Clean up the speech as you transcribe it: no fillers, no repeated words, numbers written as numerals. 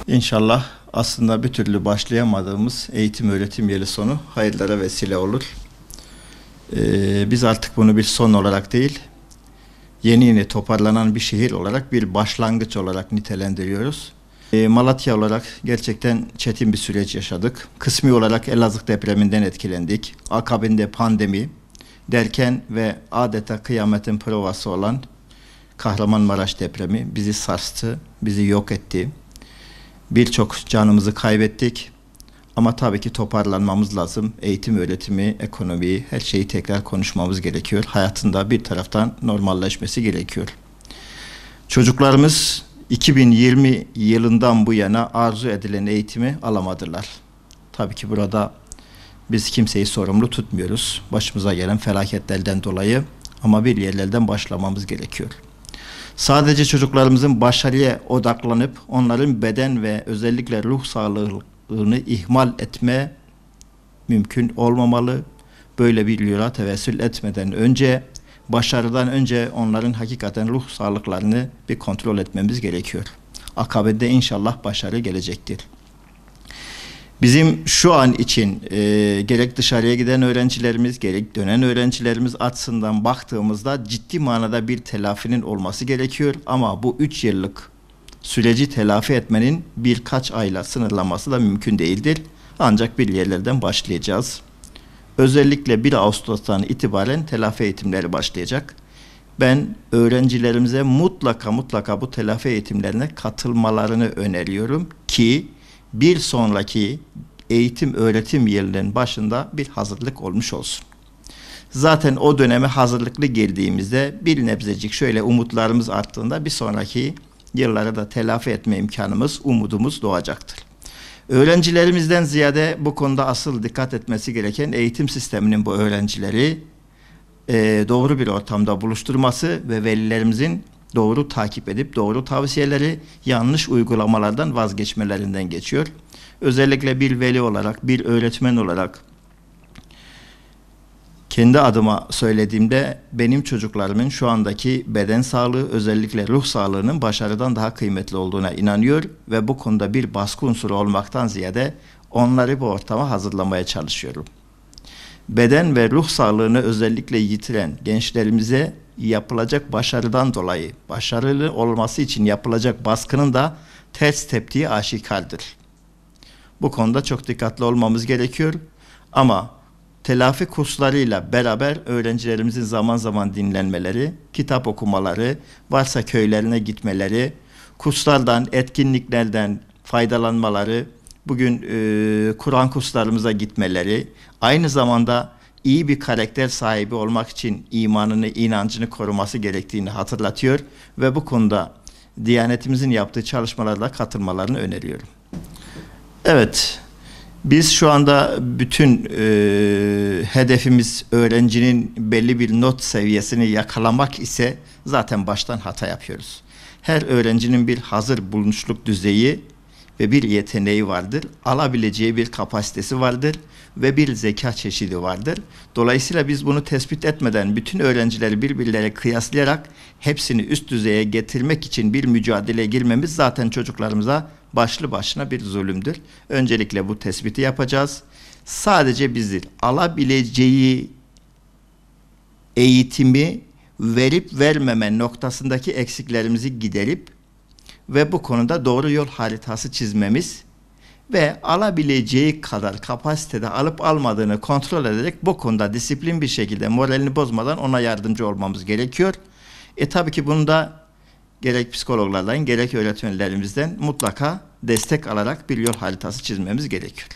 İnşallah aslında bir türlü başlayamadığımız eğitim öğretim yılı sonu hayırlara vesile olur. Biz artık bunu bir son olarak değil, yeni toparlanan bir şehir olarak bir başlangıç olarak nitelendiriyoruz. Malatya olarak gerçekten çetin bir süreç yaşadık. Kısmi olarak Elazığ depreminden etkilendik. Akabinde pandemi derken ve adeta kıyametin provası olan Kahramanmaraş depremi bizi sarstı, bizi yok etti. Birçok canımızı kaybettik. Ama tabii ki toparlanmamız lazım. Eğitim, öğretimi, ekonomiyi, her şeyi tekrar konuşmamız gerekiyor. Hayatında bir taraftan normalleşmesi gerekiyor. Çocuklarımız 2020 yılından bu yana arzu edilen eğitimi alamadılar. Tabii ki burada biz kimseyi sorumlu tutmuyoruz. Başımıza gelen felaketlerden dolayı, ama bir yerlerden başlamamız gerekiyor. Sadece çocuklarımızın başarıya odaklanıp onların beden ve özellikle ruh sağlığını ihmal etme mümkün olmamalı. Böyle bir yola tevessül etmeden önce, başarıdan önce onların hakikaten ruh sağlıklarını bir kontrol etmemiz gerekiyor. Akabinde inşallah başarı gelecektir. Bizim şu an için gerek dışarıya giden öğrencilerimiz, gerek dönen öğrencilerimiz açısından baktığımızda ciddi manada bir telafinin olması gerekiyor. Ama bu 3 yıllık süreci telafi etmenin birkaç ayla sınırlanması da mümkün değildir. Ancak bir yerlerden başlayacağız. Özellikle 1 Ağustos'tan itibaren telafi eğitimleri başlayacak. Ben öğrencilerimize mutlaka bu telafi eğitimlerine katılmalarını öneriyorum ki bir sonraki eğitim öğretim yılının başında bir hazırlık olmuş olsun. Zaten o döneme hazırlıklı girdiğimizde bir nebzecik şöyle umutlarımız arttığında bir sonraki yılları da telafi etme imkanımız, umudumuz doğacaktır. Öğrencilerimizden ziyade bu konuda asıl dikkat etmesi gereken eğitim sisteminin bu öğrencileri doğru bir ortamda buluşturması ve velilerimizin doğru takip edip doğru tavsiyeleri, yanlış uygulamalardan vazgeçmelerinden geçiyor. Özellikle bir veli olarak, bir öğretmen olarak kendi adıma söylediğimde benim çocuklarımın şu andaki beden sağlığı, özellikle ruh sağlığının başarıdan daha kıymetli olduğuna inanıyor ve bu konuda bir baskı unsuru olmaktan ziyade onları bu ortama hazırlamaya çalışıyorum. Beden ve ruh sağlığını özellikle yitiren gençlerimize yapılacak başarıdan dolayı, başarılı olması için yapılacak baskının da ters teptiği aşikardır. Bu konuda çok dikkatli olmamız gerekiyor. Ama telafi kurslarıyla beraber öğrencilerimizin zaman zaman dinlenmeleri, kitap okumaları, varsa köylerine gitmeleri, kurslardan, etkinliklerden faydalanmaları, bugün Kur'an kurslarımıza gitmeleri, aynı zamanda iyi bir karakter sahibi olmak için imanını, inancını koruması gerektiğini hatırlatıyor ve bu konuda Diyanetimizin yaptığı çalışmalarla katılmalarını öneriyorum. Evet, biz şu anda bütün hedefimiz öğrencinin belli bir not seviyesini yakalamak ise zaten baştan hata yapıyoruz. Her öğrencinin bir hazır bulunuşluk düzeyi ve bir yeteneği vardır. Alabileceği bir kapasitesi vardır ve bir zeka çeşidi vardır. Dolayısıyla biz bunu tespit etmeden bütün öğrencileri birbirleriyle kıyaslayarak hepsini üst düzeye getirmek için bir mücadeleye girmemiz zaten çocuklarımıza başlı başına bir zulümdür. Öncelikle bu tespiti yapacağız. Sadece bizi alabileceği eğitimi verip vermeme noktasındaki eksiklerimizi giderip ve bu konuda doğru yol haritası çizmemiz ve alabileceği kadar kapasitede alıp almadığını kontrol ederek bu konuda disiplin bir şekilde moralini bozmadan ona yardımcı olmamız gerekiyor. Tabii ki bunu da gerek psikologlardan gerek öğretmenlerimizden mutlaka destek alarak bir yol haritası çizmemiz gerekiyor.